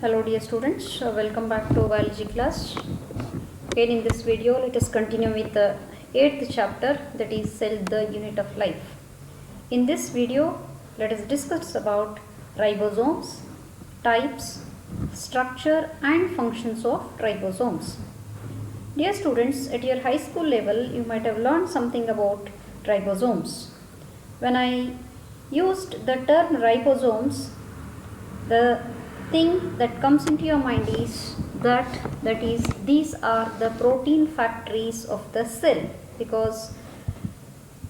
Hello dear students, welcome back to biology class. Again in this video let us continue with the 8th chapter, that is cell, the unit of life. In this video let us discuss about ribosomes, types, structure and functions of ribosomes. Dear students, at your high school level you might have learned something about ribosomes. When I used the term ribosomes, the thing that comes into your mind is that is these are the protein factories of the cell, because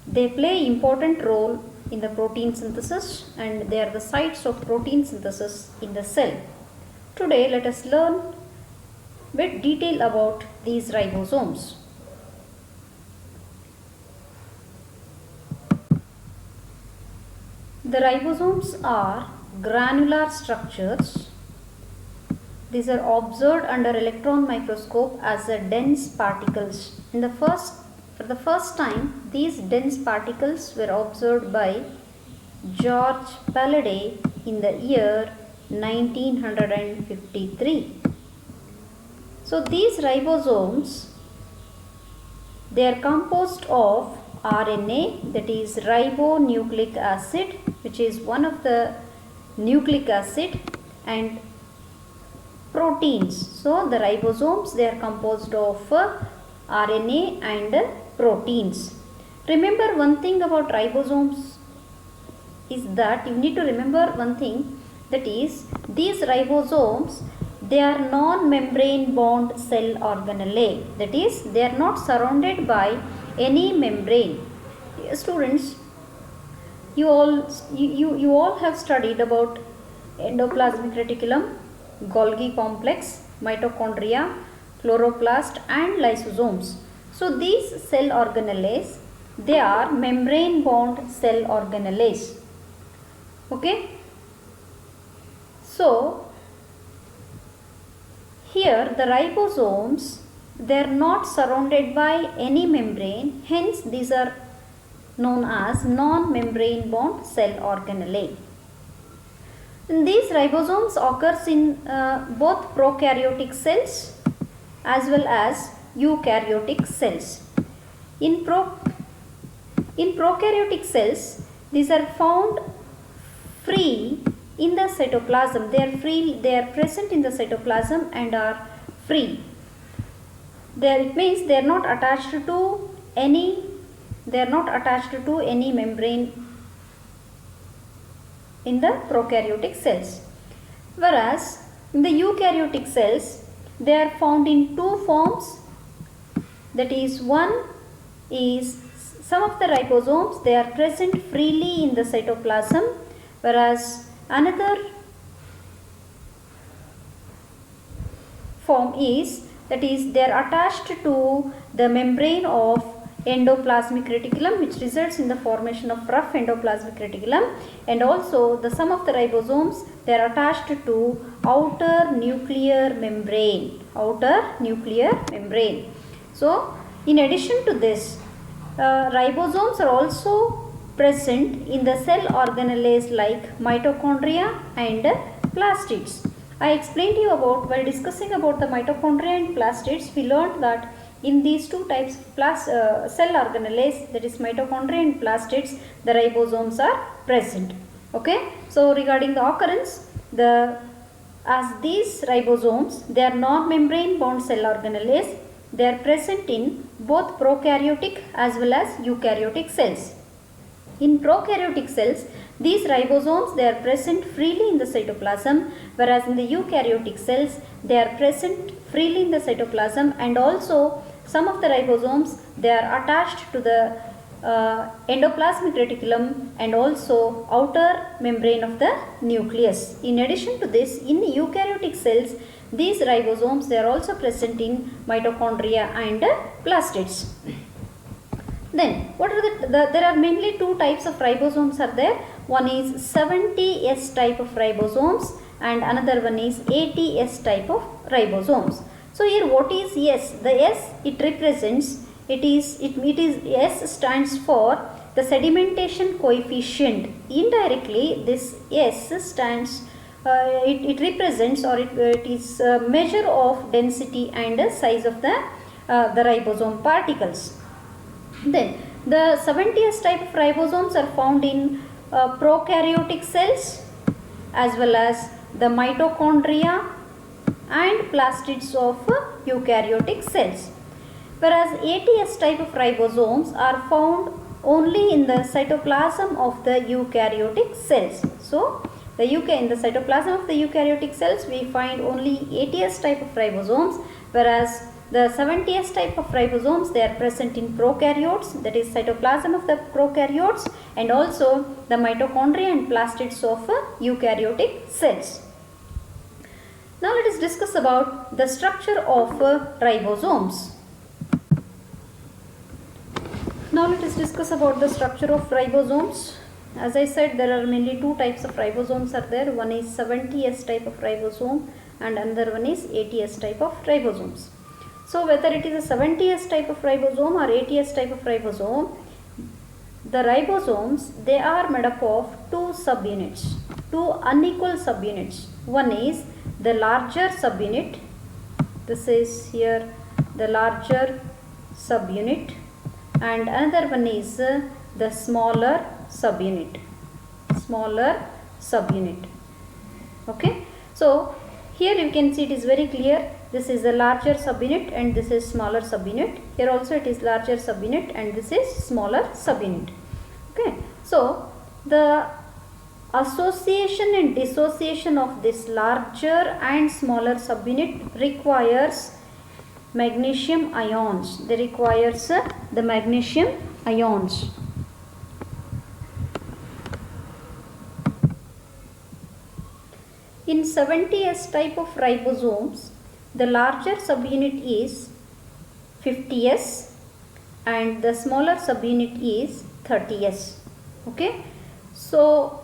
they play important role in the protein synthesis and they are the sites of protein synthesis in the cell. Today let us learn bit detail about these ribosomes. The ribosomes are granular structures. These are observed under electron microscope as a dense particles. For the first time, these dense particles were observed by George Paladay in the year 1953. So these ribosomes, they are composed of RNA, that is ribonucleic acid, which is one of the nucleic acid, and proteins. So the ribosomes, they are composed of RNA and proteins. Remember one thing about ribosomes is that you need to remember one thing, that is these ribosomes, they are non-membrane bound cell organelle, that is they are not surrounded by any membrane. Students, you all have studied about endoplasmic reticulum, Golgi complex, mitochondria, chloroplast and lysosomes. So these cell organelles, they are membrane bound cell organelles. Okay. So here the ribosomes, they are not surrounded by any membrane, hence these are known as non-membrane bound cell organelle. And these ribosomes occurs in both prokaryotic cells as well as eukaryotic cells. In prokaryotic cells, these are found free in the cytoplasm. They are present in the cytoplasm and are free. It means they are not attached to any membrane in the prokaryotic cells. Whereas in the eukaryotic cells, they are found in two forms. That is, one is some of the ribosomes, they are present freely in the cytoplasm, whereas another form is, that is they are attached to the membrane of endoplasmic reticulum, which results in the formation of rough endoplasmic reticulum, and also some of the ribosomes, they are attached to outer nuclear membrane. So in addition to this, ribosomes are also present in the cell organelles like mitochondria and plastids. I explained to you about, while discussing about the mitochondria and plastids, we learned that in these two types of cell organelles, that is mitochondria and plastids, the ribosomes are present. Okay. So regarding the occurrence, as these ribosomes, they are non-membrane bound cell organelles, they are present in both prokaryotic as well as eukaryotic cells. In prokaryotic cells, these ribosomes, they are present freely in the cytoplasm, whereas in the eukaryotic cells, they are present freely in the cytoplasm, and also some of the ribosomes, they are attached to the endoplasmic reticulum and also outer membrane of the nucleus. In addition to this, in eukaryotic cells, these ribosomes, they are also present in mitochondria and plastids. Then what are there are mainly two types of ribosomes are there. One is 70S type of ribosomes and another one is 80S type of ribosomes. So here what is S? The S, it represents, S stands for the sedimentation coefficient. Indirectly this S stands it represents, or it is a measure of density and size of the ribosome particles. Then the 70s type of ribosomes are found in prokaryotic cells as well as the mitochondria and plastids of eukaryotic cells. Whereas 80s type of ribosomes are found only in the cytoplasm of the eukaryotic cells. So in the cytoplasm of the eukaryotic cells we find only 80s type of ribosomes, whereas the 70s type of ribosomes, they are present in prokaryotes, that is cytoplasm of the prokaryotes, and also the mitochondria and plastids of eukaryotic cells. Now let us discuss about the structure of ribosomes. Now let us discuss about the structure of ribosomes. As I said, there are mainly two types of ribosomes are there. One is 70s type of ribosome and another one is 80s type of ribosomes. So whether it is a 70s type of ribosome or 80s type of ribosome, the ribosomes, they are made up of two subunits, two unequal subunits. One is the larger subunit. This is here the larger subunit, and another one is the smaller subunit. Okay. So here you can see it is very clear. This is a larger subunit and this is smaller subunit. Here also it is larger subunit and this is smaller subunit. Okay. So the association and dissociation of this larger and smaller subunit requires magnesium ions. They requires the magnesium ions. In 70s type of ribosomes, the larger subunit is 50s and the smaller subunit is 30s. Okay. So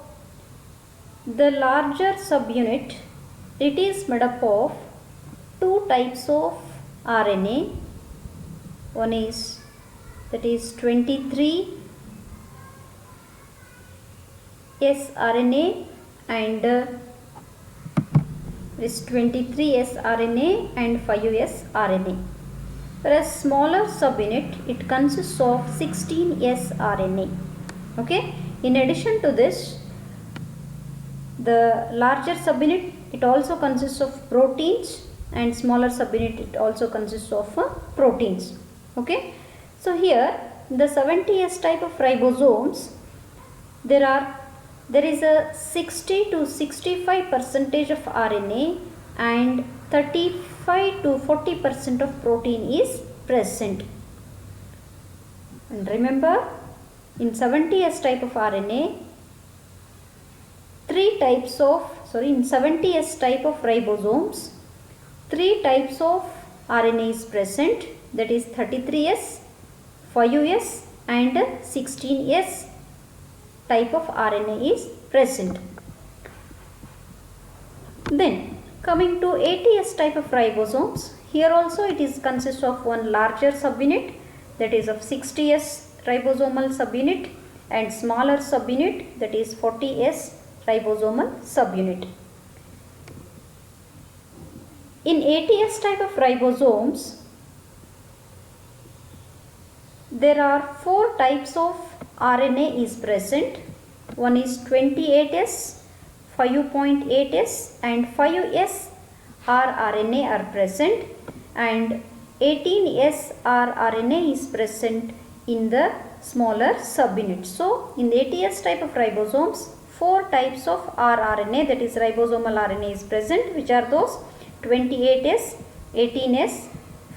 the larger subunit, it is made up of two types of RNA. One is, that is 23 sRNA and is 23S RNA and 5S RNA. Whereas smaller subunit, it consists of 16S RNA. Okay. In addition to this, the larger subunit, it also consists of proteins, and smaller subunit, it also consists of proteins. Okay. So here the 70S type of ribosomes, there is a 60 to 65% of RNA and 35 to 40% of protein is present. And remember, in 70S type of RNA, in 70S type of ribosomes, three types of RNA is present, that is 33S, 5S and 16S type of RNA is present. Then coming to 80S type of ribosomes, here also it is consists of one larger subunit, that is of 60S ribosomal subunit, and smaller subunit, that is 40S ribosomal subunit. In 80S type of ribosomes, there are four types of RNA is present. One is 28S, 5.8S and 5S rRNA are present, and 18S rRNA is present in the smaller subunit. So in the 80S type of ribosomes, four types of rRNA, that is ribosomal RNA is present, which are those 28S, 18S,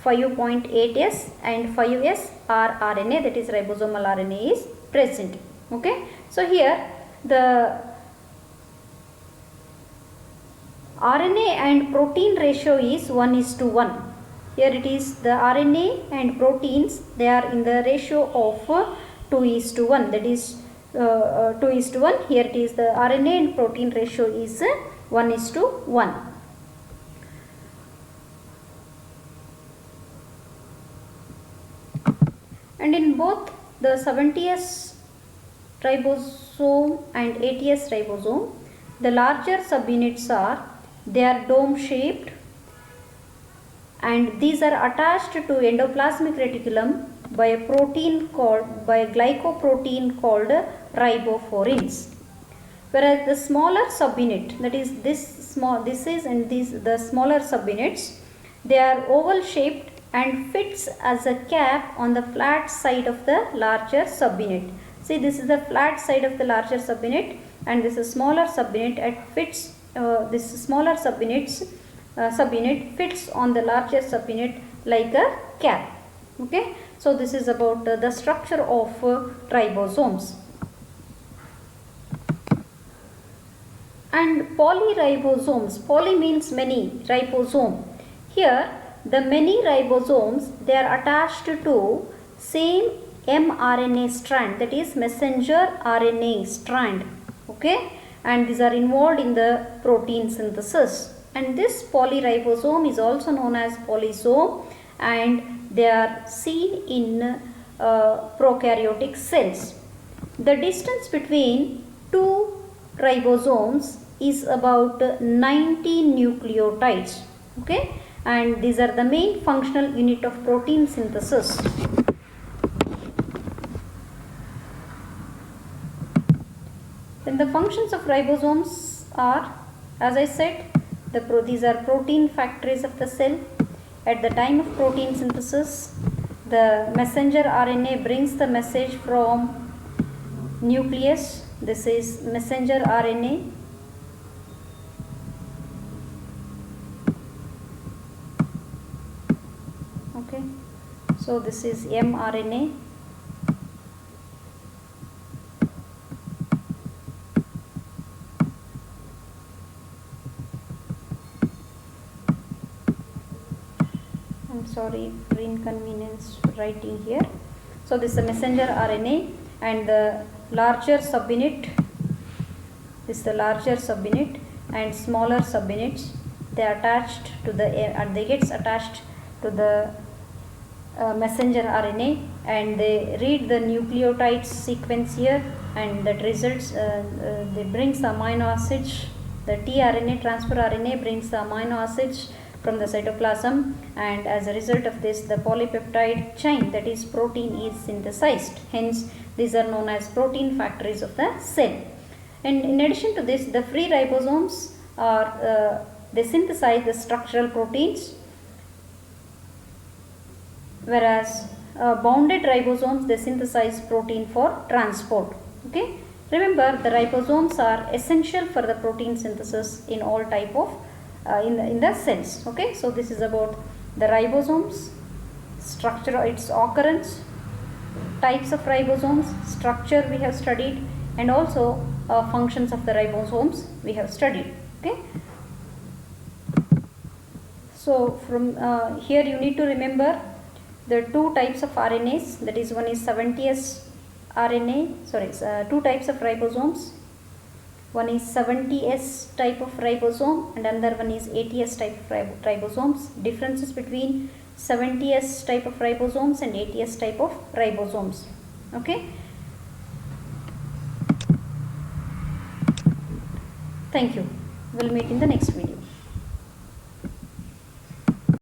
5.8S and 5S rRNA, that is ribosomal RNA is present. Okay. So here the RNA and protein ratio is 1:1. Here it is the RNA and proteins, they are in the ratio of 2:1, that is 2:1. Here it is the RNA and protein ratio is 1:1. And in both the 70S ribosome and 80S ribosome, The larger subunits they are dome shaped, and these are attached to endoplasmic reticulum by a glycoprotein called ribophorins. Whereas the smaller subunit, that is the smaller subunits, they are oval shaped and fits as a cap on the flat side of the larger subunit. See, this is the flat side of the larger subunit, and this is smaller subunit. It fits this smaller subunit fits on the larger subunit like a cap. Okay, so this is about the structure of ribosomes. And polyribosomes, poly means many, ribosome. Here the many ribosomes, they are attached to same mRNA strand, that is messenger RNA strand. Okay, and these are involved in the protein synthesis. And this polyribosome is also known as polysome, and they are seen in prokaryotic cells. The distance between two ribosomes is about 90 nucleotides. Okay, and these are the main functional unit of protein synthesis. Then the functions of ribosomes are, as I said, these are protein factories of the cell. At the time of protein synthesis, the messenger RNA brings the message from nucleus. This is messenger RNA. Okay, so this is mRNA. I'm sorry for inconvenience writing here. So this is the messenger RNA, and the larger subunit, this is the larger subunit, and smaller subunits, they are attached to the they gets attached to the messenger RNA, and they read the nucleotide sequence here, and that results they brings the amino acids. The tRNA, transfer RNA, brings the amino acids from the cytoplasm, and as a result of this, the polypeptide chain, that is protein, is synthesized. Hence these are known as protein factories of the cell. And in addition to this, the free ribosomes are they synthesize the structural proteins, whereas bounded ribosomes, they synthesize protein for transport. Okay, remember, the ribosomes are essential for the protein synthesis in all type of in the cells. Okay, so this is about the ribosomes, structure, its occurrence, types of ribosomes, structure we have studied, and also functions of the ribosomes we have studied. Okay, so from here you need to remember the two types of RNAs, that is, one is 70S RNA, two types of ribosomes. One is 70S type of ribosome, and another one is 80S type of ribosomes. Differences between 70S type of ribosomes and 80S type of ribosomes. Okay. Thank you. We'll meet in the next video.